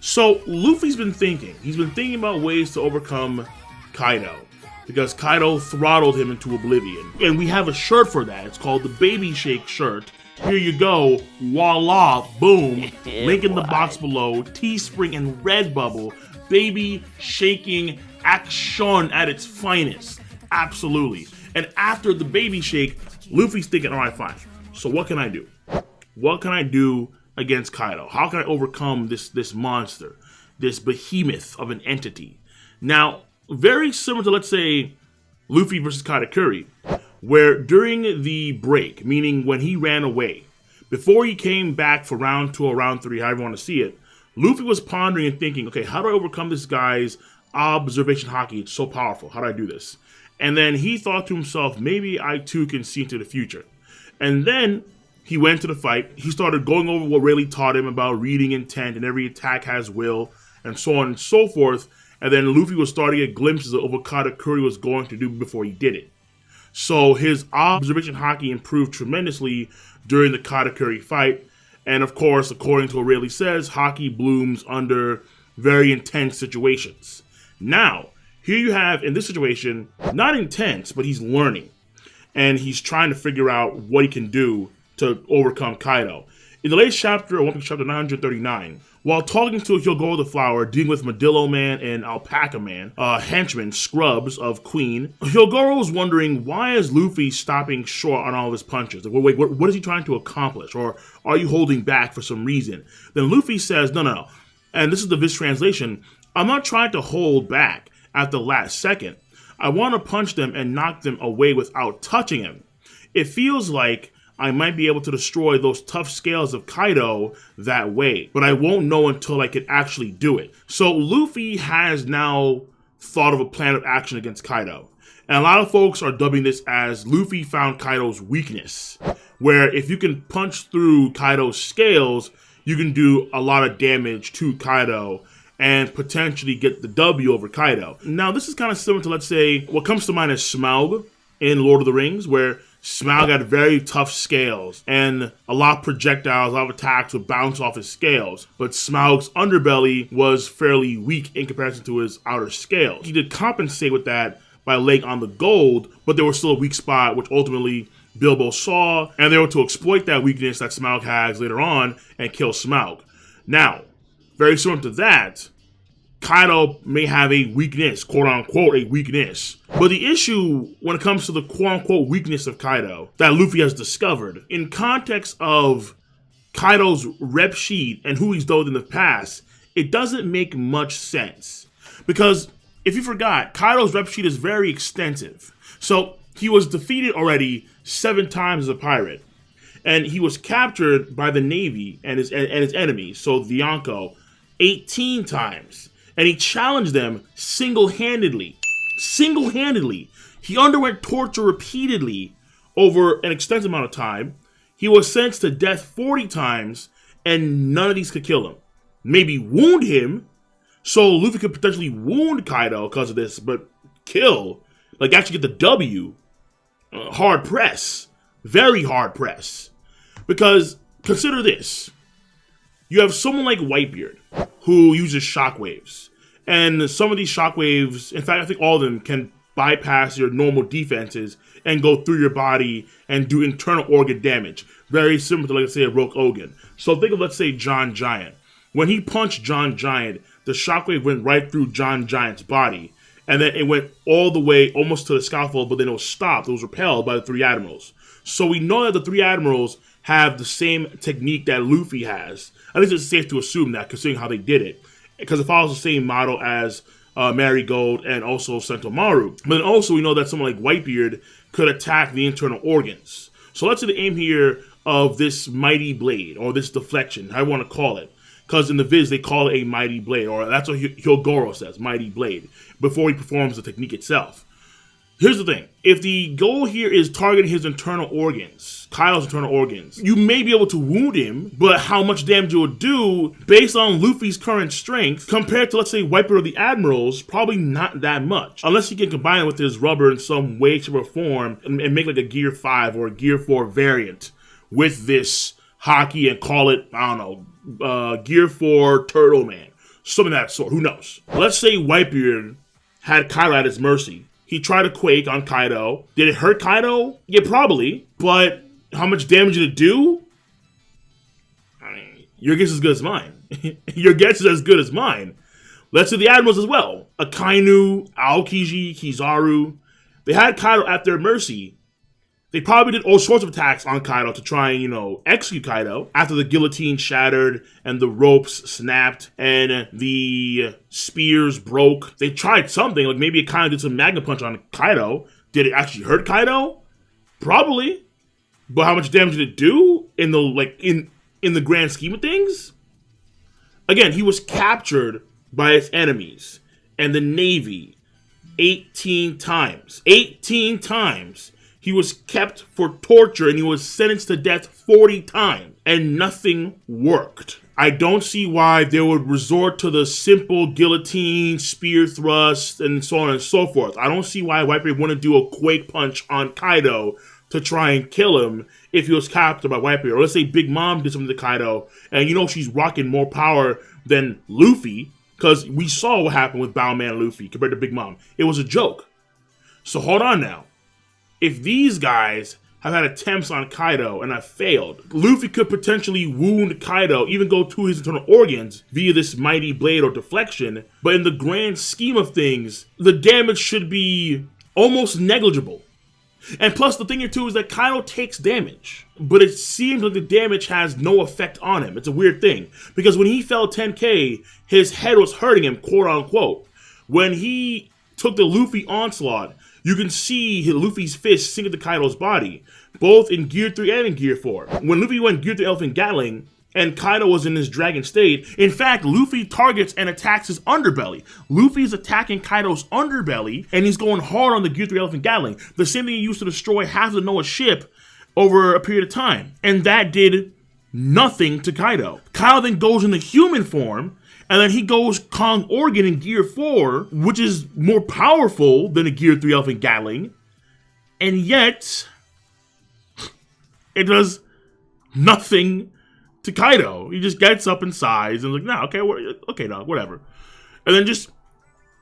So Luffy's been thinking. He's been thinking about ways to overcome Kaido, because Kaido throttled him into oblivion. And we have a shirt for that. It's called the Baby Shake shirt. Here you go. Voila. Boom. Link in the box below. Teespring and Redbubble. Baby shaking action at its finest. Absolutely. And after the Baby Shake, Luffy's thinking, all right, fine. So what can I do? What can I do against Kaido? How can I overcome this monster, this behemoth of an entity? Now, very similar to, let's say, Luffy versus Katakuri, where during the break, meaning when he ran away, before he came back for round 2 or round 3, however you want to see it, Luffy was pondering and thinking, okay, how do I overcome this guy's observation haki? It's so powerful. How do I do this? And then he thought to himself, maybe I too can see into the future. And then he went to the fight. He started going over what Rayleigh taught him about reading intent and every attack has will and so on and so forth. And then Luffy was starting to get glimpses of what Katakuri was going to do before he did it. So his observation haki improved tremendously during the Katakuri fight. And of course, according to what Rayleigh says, haki blooms under very intense situations. Now, here you have, in this situation, not intense, but he's learning. And he's trying to figure out what he can do to overcome Kaido. In the latest chapter, One Piece chapter 939, while talking to Hyogoro the Flower, dealing with Modillo Man and Alpaca Man, henchmen, scrubs of Queen, Hyogoro was wondering, why is Luffy stopping short on all of his punches? Like, wait, what is he trying to accomplish? Or are you holding back for some reason? Then Luffy says, no. And this is the Viz translation. I'm not trying to hold back at the last second. I want to punch them and knock them away without touching him. It feels like I might be able to destroy those tough scales of Kaido that way, but I won't know until I can actually do it. So Luffy has now thought of a plan of action against Kaido. And a lot of folks are dubbing this as Luffy found Kaido's weakness, where if you can punch through Kaido's scales, you can do a lot of damage to Kaido and potentially get the W over Kaido. Now, this is kind of similar to, let's say, what comes to mind is Smaug in Lord of the Rings, where Smaug had very tough scales, and a lot of projectiles, a lot of attacks would bounce off his scales. But Smaug's underbelly was fairly weak in comparison to his outer scales. He did compensate with that by laying on the gold, but there was still a weak spot, which ultimately Bilbo saw, and they were to exploit that weakness that Smaug has later on and kill Smaug. Now, very similar to that, Kaido may have a weakness, quote-unquote, a weakness. But the issue when it comes to the quote-unquote weakness of Kaido that Luffy has discovered, in context of Kaido's rep sheet and who he's dealt with in the past, it doesn't make much sense. Because, if you forgot, Kaido's rep sheet is very extensive. So, he was defeated already 7 times as a pirate. And he was captured by the Navy and his enemies, so the Yonko, 18 times. And he challenged them single-handedly. Single-handedly. He underwent torture repeatedly over an extensive amount of time. He was sentenced to death 40 times, and none of these could kill him. Maybe wound him, so Luffy could potentially wound Kaido because of this, but kill, like actually get the W, hard press. Very hard press. Because, consider this. You have someone like Whitebeard, who uses shockwaves. And some of these shockwaves, in fact, I think all of them can bypass your normal defenses and go through your body and do internal organ damage. Very similar to, like, let's say, a Rogue Ogan. So think of, let's say, John Giant. When he punched John Giant, the shockwave went right through John Giant's body. And then it went all the way almost to the scaffold, but then it was stopped. It was repelled by the 3 admirals. So we know that the 3 admirals have the same technique that Luffy has. At least it's safe to assume that, considering how they did it. Because it follows the same model as Marigold and also Sentomaru. But then also we know that someone like Whitebeard could attack the internal organs. So let's say the aim here of this mighty blade, or this deflection, I want to call it. Because in the Viz, they call it a mighty blade, or that's what Hyogoro says, mighty blade, before he performs the technique itself. Here's the thing. If the goal here is targeting his internal organs, Kaido's internal organs, you may be able to wound him, but how much damage it will do, based on Luffy's current strength, compared to, let's say, Wiper of the Admirals, probably not that much. Unless he can combine it with his rubber in some way, shape, or form, and make like a Gear 5 or a Gear 4 variant with this haki and call it, I don't know, Gear 4 Turtle Man. Something of that sort. Who knows? Let's say Whitebeard had Kaido at his mercy. He tried to quake on Kaido. Did it hurt Kaido? Yeah, probably. But how much damage did it do? I mean, your guess is as good as mine. Your guess is as good as mine. Let's say the Admirals as well. Akainu, Aokiji, Kizaru. They had Kaido at their mercy. They probably did all sorts of attacks on Kaido to try and, execute Kaido after the guillotine shattered and the ropes snapped and the spears broke. They tried something, like maybe it kind of did some Magna Punch on Kaido. Did it actually hurt Kaido? Probably. But how much damage did it do in the grand scheme of things? Again, he was captured by his enemies and the Navy 18 times. 18 times. He was kept for torture and he was sentenced to death 40 times and nothing worked. I don't see why they would resort to the simple guillotine, spear thrust, and so on and so forth. I don't see why Whitebeard wouldn't do a quake punch on Kaido to try and kill him if he was captured by Whitebeard. Or let's say Big Mom did something to Kaido and she's rocking more power than Luffy, because we saw what happened with Bowman and Luffy compared to Big Mom. It was a joke. So hold on now. If these guys have had attempts on Kaido and have failed, Luffy could potentially wound Kaido, even go to his internal organs via this mighty blade or deflection. But in the grand scheme of things, the damage should be almost negligible. And plus, the thing here too is that Kaido takes damage, but it seems like the damage has no effect on him. It's a weird thing, because when he fell 10k, his head was hurting him, quote unquote. When he took the Luffy onslaught, you can see Luffy's fist sink into Kaido's body, both in Gear 3 and in Gear 4. When Luffy went Gear 3 Elephant Gatling, and Kaido was in his dragon state, in fact, Luffy targets and attacks his underbelly. Luffy's attacking Kaido's underbelly, and he's going hard on the Gear 3 Elephant Gatling. The same thing he used to destroy half the Noah ship over a period of time. And that did nothing to Kaido. Kaido then goes into human form, and then he goes Kong Organ in Gear 4, which is more powerful than a Gear 3 Elephant Gatling. And yet, it does nothing to Kaido. He just gets up in size and is like, nah, okay, dog, whatever. And then just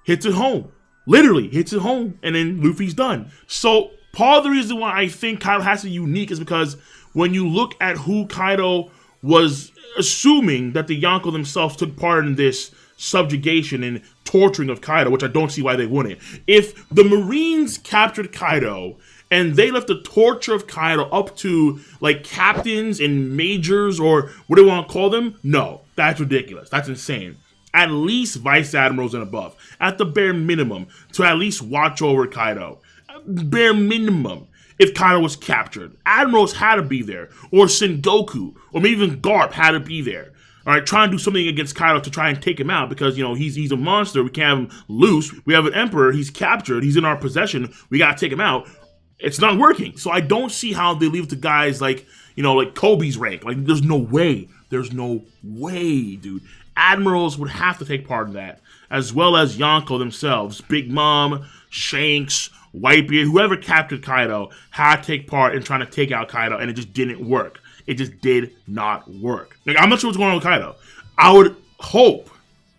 hits it home. Literally hits it home, and then Luffy's done. So part of the reason why I think Kaido has to be unique is because when you look at who Kaido was, assuming that the Yonko themselves took part in this subjugation and torturing of Kaido, which I don't see why they wouldn't. If the Marines captured Kaido and they left the torture of Kaido up to like captains and majors or what do you want to call them, no, that's ridiculous. That's insane. At least vice admirals and above, at the bare minimum, to at least watch over Kaido. Bare minimum. If Kaido was captured, admirals had to be there, or Sengoku, or maybe even Garp had to be there. All right, try and do something against Kaido to try and take him out because, he's a monster. We can't have him loose. We have an emperor. He's captured. He's in our possession. We got to take him out. It's not working. So I don't see how they leave it to guys like Kobe's rank. Like, there's no way. There's no way, dude. Admirals would have to take part in that, as well as Yonko themselves. Big Mom, Shanks, Whitebeard, whoever captured Kaido had to take part in trying to take out Kaido, and it just didn't work. It just did not work. Like, I'm not sure what's going on with Kaido. I would hope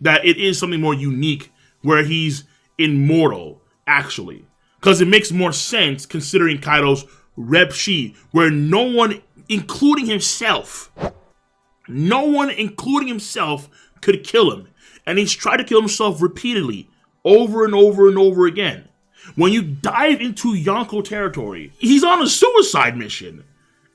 that it is something more unique where he's immortal, actually. Because it makes more sense considering Kaido's rep sheet, where no one, including himself, could kill him. And he's tried to kill himself repeatedly, over and over and over again. When you dive into Yonko territory, he's on a suicide mission.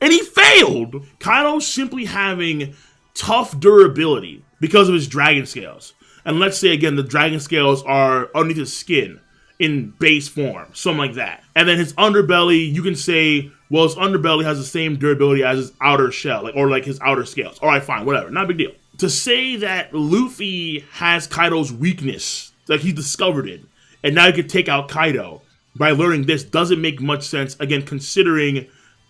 And he failed! Kaido simply having tough durability because of his dragon scales. And let's say, again, the dragon scales are underneath his skin in base form, something like that. And then his underbelly, you can say, well, his underbelly has the same durability as his outer shell, or his outer scales. All right, fine, whatever, not a big deal. To say that Luffy has Kaido's weakness, like he discovered it, and now he can take out Kaido by learning this doesn't make much sense, again, considering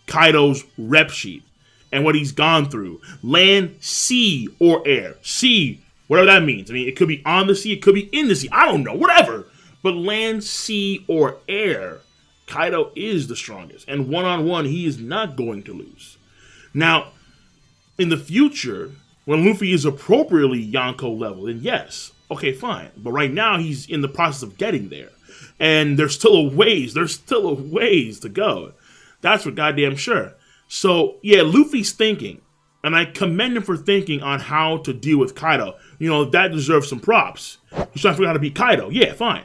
Kaido's rep sheet and what he's gone through. Land, sea, or air. Sea, whatever that means. I mean, it could be on the sea, it could be in the sea. I don't know, whatever. But land, sea, or air, Kaido is the strongest. And one-on-one, he is not going to lose. Now, in the future, When Luffy is appropriately Yonko level, then yes, okay, fine. But right now he's in the process of getting there, and there's still a ways to go. That's for goddamn sure. So yeah, Luffy's thinking, and I commend him for thinking on how to deal with Kaido. You know, that deserves some props. He's trying to figure out how to beat Kaido. Yeah, fine.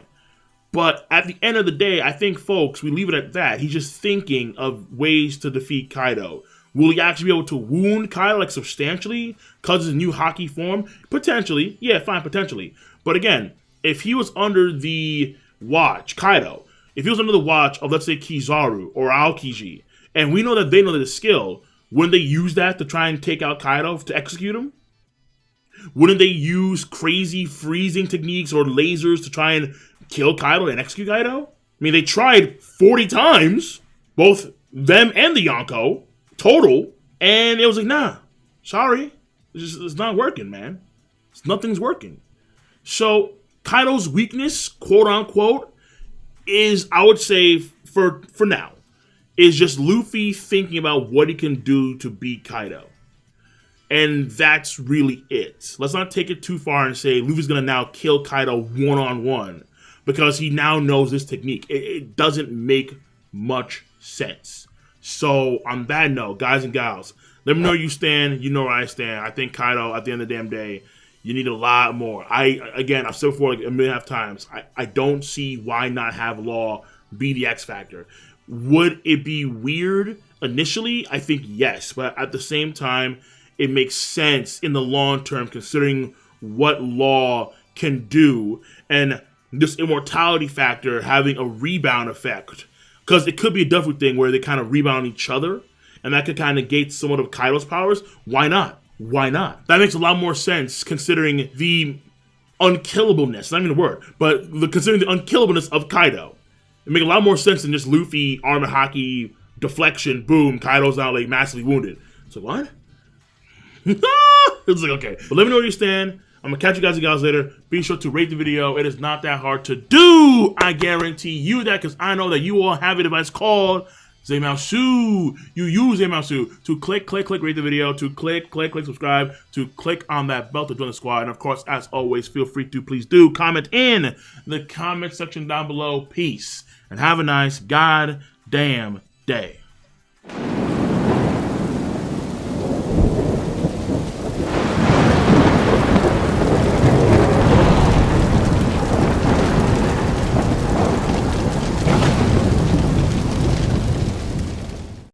But at the end of the day, I think, folks, we leave it at that. He's just thinking of ways to defeat Kaido. Will he actually be able to wound Kaido, like, substantially because of his new Haki form? Potentially. Yeah, fine, potentially. But again, if he was under the watch, Kaido, if he was under the watch of, let's say, Kizaru or Aokiji, and we know that they know the skill, wouldn't they use that to try and take out Kaido, to execute him? Wouldn't they use crazy freezing techniques or lasers to try and kill Kaido and execute Kaido? I mean, they tried 40 times, both them and the Yonko, total, and it was like, nah, sorry, it's not working, man. Nothing's working. So Kaido's weakness, quote unquote, is, I would say, for now, is just Luffy thinking about what he can do to beat Kaido. And that's really it. Let's not take it too far and say Luffy's going to now kill Kaido one-on-one because he now knows this technique. It doesn't make much sense. So on that note, guys and gals, let me know where you stand. You know where I stand. I think Kaido, at the end of the damn day, you need a lot more. Again, I've said before like a million times, I don't see why not have Law be the X Factor. Would it be weird initially? I think yes. But at the same time, it makes sense in the long term considering what Law can do and this immortality factor having a rebound effect. Because it could be a different thing where they kind of rebound each other and that could kind of negate somewhat of Kaido's powers. Why not? Why not? That makes a lot more sense considering the unkillableness, not even a word, but considering the unkillableness of Kaido. It makes a lot more sense than just Luffy, armor Haki, deflection, boom, Kaido's now like massively wounded. So what? It's like, okay. But let me know where you stand. I'm going to catch you guys and gals later. Be sure to rate the video. It is not that hard to do. I guarantee you that because I know that you all have a device called Zemaosu. You use Zemaosu to click, rate the video, to click, subscribe, to click on that bell to join the squad. And of course, as always, feel free to please do comment in the comment section down below. Peace. And have a nice goddamn day.